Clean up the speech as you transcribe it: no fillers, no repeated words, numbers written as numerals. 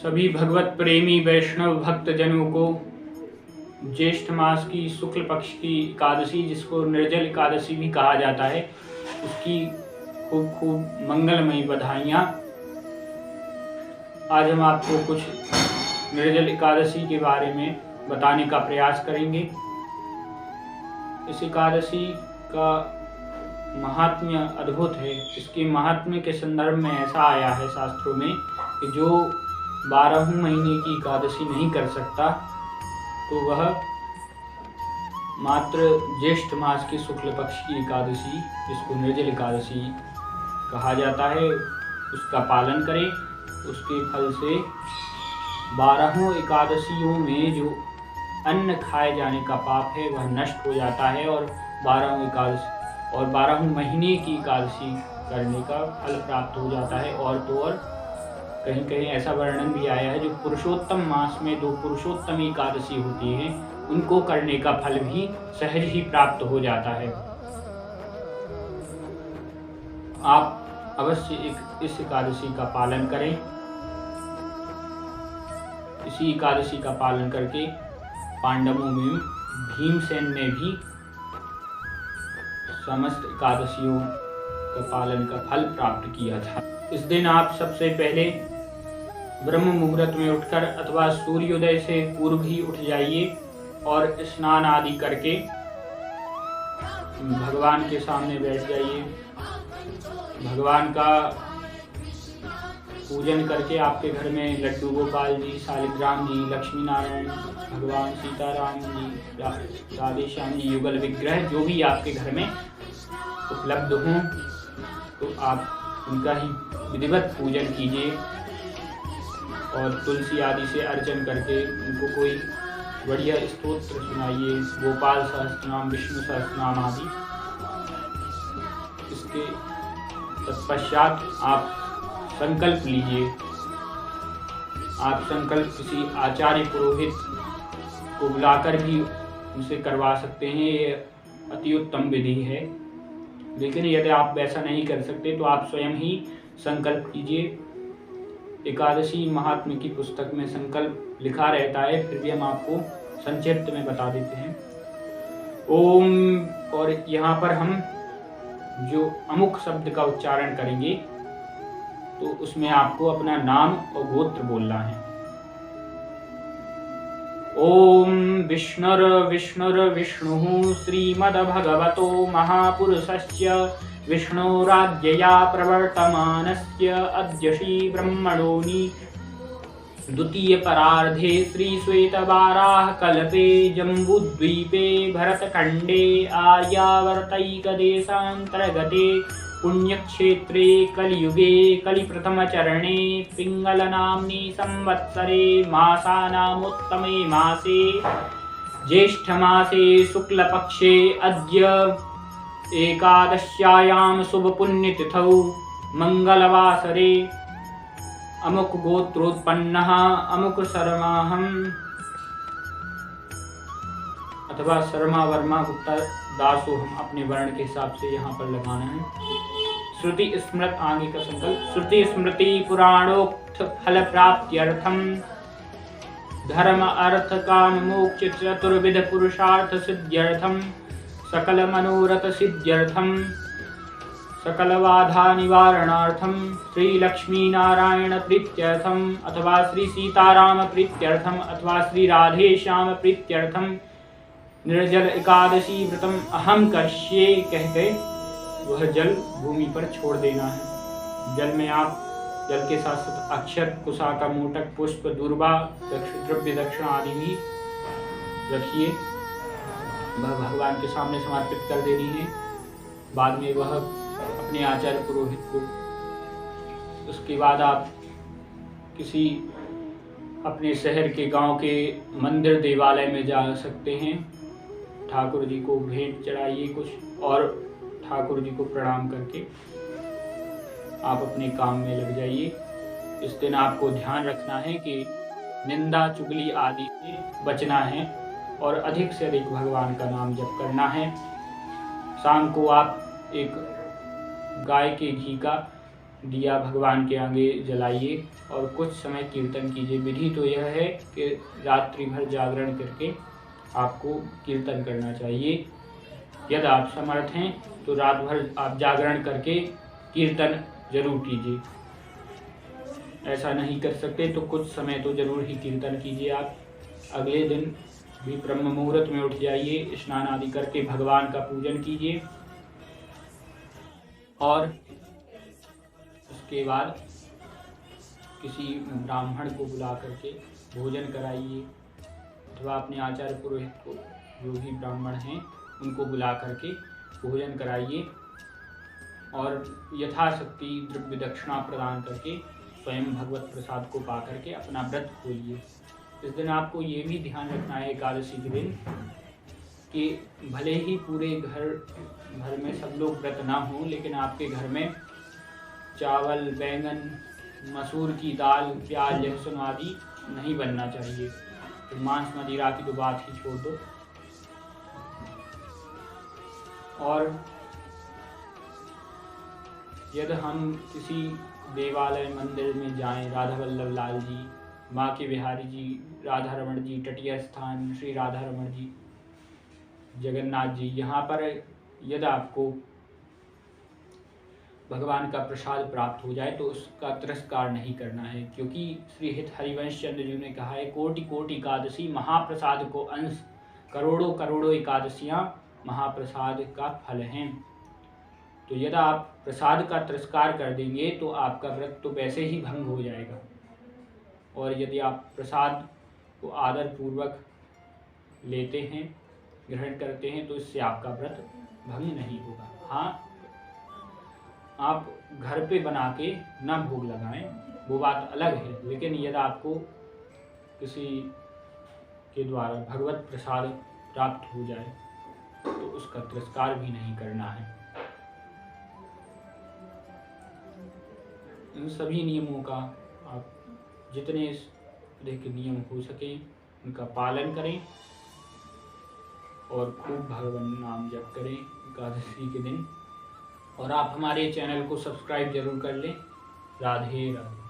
सभी भगवत प्रेमी वैष्णव भक्त जनों को ज्येष्ठ मास की शुक्ल पक्ष की एकादशी, जिसको निर्जल एकादशी भी कहा जाता है, उसकी खूब खूब मंगलमयी बधाइयाँ। आज हम आपको कुछ निर्जल एकादशी के बारे में बताने का प्रयास करेंगे। इस एकादशी का महात्म्य अद्भुत है। इसके महात्म्य के संदर्भ में ऐसा आया है शास्त्रों में कि जो 12 महीने की एकादशी नहीं कर सकता तो वह मात्र ज्येष्ठ मास की शुक्ल पक्ष की एकादशी, जिसको निर्जल एकादशी कहा जाता है, उसका पालन करे। उसके फल से 12 एकादशियों में जो अन्न खाए जाने का पाप है वह नष्ट हो जाता है और 12 महीने की एकादशी करने का फल प्राप्त हो जाता है। और तो और कहीं कहीं ऐसा वर्णन भी आया है, जो पुरुषोत्तम मास में 2 पुरुषोत्तम एकादशी होती हैं, उनको करने का फल भी सहज ही प्राप्त हो जाता है। आप अवश्य इस एकादशी का पालन करें। इसी एकादशी का पालन करके पांडवों में भीमसेन ने भी समस्त एकादशियों का पालन का फल प्राप्त किया था। इस दिन आप सबसे पहले ब्रह्म मुहूर्त में उठकर अथवा सूर्योदय से पूर्व ही उठ जाइए और स्नान आदि करके भगवान के सामने बैठ जाइए। भगवान का पूजन करके आपके घर में लड्डू गोपाल जी, शालिग्राम जी, लक्ष्मी नारायण, भगवान सीताराम जी, राधे श्याम जी, युगल विग्रह जो भी आपके घर में उपलब्ध हों, तो आप उनका ही विधिवत पूजन कीजिए और तुलसी आदि से अर्चन करके उनको कोई बढ़िया स्तोत्र सुनाइए, गोपाल सहस्त्रनाम, विष्णु सहस्त्रनाम आदि। इसके तत्पश्चात आप संकल्प लीजिए। आप संकल्प किसी आचार्य पुरोहित को बुलाकर भी उनसे करवा सकते हैं, ये अति उत्तम विधि है। लेकिन यदि आप वैसा नहीं कर सकते तो आप स्वयं ही संकल्प कीजिए। एकादशी महात्म्य की पुस्तक में संकल्प लिखा रहता है, फिर भी हम आपको संक्षिप्त में बता देते हैं। ओम, और यहाँ पर हम जो अमुक शब्द का उच्चारण करेंगे तो उसमें आपको अपना नाम और गोत्र बोलना है। ओम विष्णुर्विष्णुः श्रीमद्भगवतो महापुरुषस्य विष्णोराज्ञया प्रवर्तमानस्य अद्य श्री ब्रह्मणोनि द्वितीय परार्धे श्री श्वेतवाराह कल्पे जम्बूद्वीपे भरतखंडे आर्यावर्तैक देशांतर्गते पुण्यक्षेत्रे कलियुगे कलिप्रथमचरणे पिंगलनाम्नि संवत्सरे मासानामुत्तमे मासे ज्येष्ठमासे शुक्लपक्षे अद्य एकादश्यायां शुभपुण्यतिथौ मंगलवासरे अमुक गोत्रोत्पन्नः अमुक शर्माहम अथवा शर्मा वर्मा गुप्ता दासो, हम अपने वर्ण के हिसाब से यहाँ पर लगाना है। श्रुति स्मृत, आगे का संकल्प। श्रुति स्मृति पुराणोक्त फल प्राप्त्यर्थम धर्म अर्थ काम मोक्ष चतुर्विध पुरुषार्थ सिद्ध्यर्थम सकल मनोरथ सिद्ध्यर्थम सकल बाधा निवारणार्थम श्री लक्ष्मी नारायण प्रीत्यर्थम अथवा श्री सीताराम प्रीत्यर्थम अथवा श्री राधे श्याम प्रीत्यर्थम निर्जल एकादशी व्रतम अहम करिष्ये कहकर वह जल भूमि पर छोड़ देना है। जल में आप जल के साथ साथ अक्षत, कुशाका, मोटक, पुष्प, दूर्वा, द्रव्य दक्षिणा आदि भी रखिए। वह भगवान के सामने समर्पित कर देनी है। बाद में वह अपने आचार्य पुरोहित को, उसके बाद आप किसी अपने शहर के गांव के मंदिर देवालय में जा सकते हैं। ठाकुर जी को भेंट चढ़ाइए कुछ और ठाकुर जी को प्रणाम करके आप अपने काम में लग जाइए। इस दिन आपको ध्यान रखना है कि निंदा चुगली आदि से बचना है और अधिक से अधिक भगवान का नाम जप करना है। शाम को आप एक गाय के घी का दिया भगवान के आगे जलाइए और कुछ समय कीर्तन कीजिए। विधि तो यह है कि रात्रि भर जागरण करके आपको कीर्तन करना चाहिए। यदि आप समर्थ हैं तो रात भर आप जागरण करके कीर्तन जरूर कीजिए। ऐसा नहीं कर सकते तो कुछ समय तो जरूर ही कीर्तन कीजिए। आप अगले दिन भी ब्रह्म मुहूर्त में उठ जाइए, स्नान आदि करके भगवान का पूजन कीजिए और उसके बाद किसी ब्राह्मण को बुला करके भोजन कराइए अथवा अपने आचार्य पुरोहित को, जो भी ब्राह्मण हैं उनको बुला करके भोजन कराइए और यथाशक्ति द्रव्य दक्षिणा प्रदान करके स्वयं भगवत प्रसाद को पा करके अपना व्रत खोलिए। इस दिन आपको ये भी ध्यान रखना है एकादशी के दिन कि भले ही पूरे घर भर में सब लोग व्रत ना हो, लेकिन आपके घर में चावल, बैंगन, मसूर की दाल, प्याज, लहसुन आदि नहीं बनना चाहिए। तो मांस मदिरा की तो बात ही छोड़ दो। और यदि हम किसी देवालय मंदिर में जाएं, राधा वल्लभ लाल जी, माँ के बिहारी जी, राधा रमण जी, तटीय स्थान श्री राधा रमण जी, जगन्नाथ जी, यहाँ पर यदि आपको भगवान का प्रसाद प्राप्त हो जाए तो उसका तिरस्कार नहीं करना है, क्योंकि श्री हित हरिवंश चंद्र जी ने कहा है, कोटि कोटि एकादशी महाप्रसाद को अंश, करोड़ों करोड़ों एकादशियाँ महाप्रसाद का फल हैं। तो यदि आप प्रसाद का तिरस्कार कर देंगे तो आपका व्रत तो वैसे ही भंग हो जाएगा, और यदि आप प्रसाद को आदर पूर्वक लेते हैं, ग्रहण करते हैं, तो इससे आपका व्रत भंग नहीं होगा। हाँ, आप घर पे बना के ना भोग लगाएं, वो बात अलग है, लेकिन यदि आपको किसी के द्वारा भगवत प्रसाद प्राप्त हो जाए तो उसका तिरस्कार भी नहीं करना है। इन सभी नियमों का आप जितने अधिक नियम हो सके उनका पालन करें और खूब भगवान नाम जप करें एकादशी के दिन। और आप हमारे चैनल को सब्सक्राइब जरूर कर लें। राधे राधे।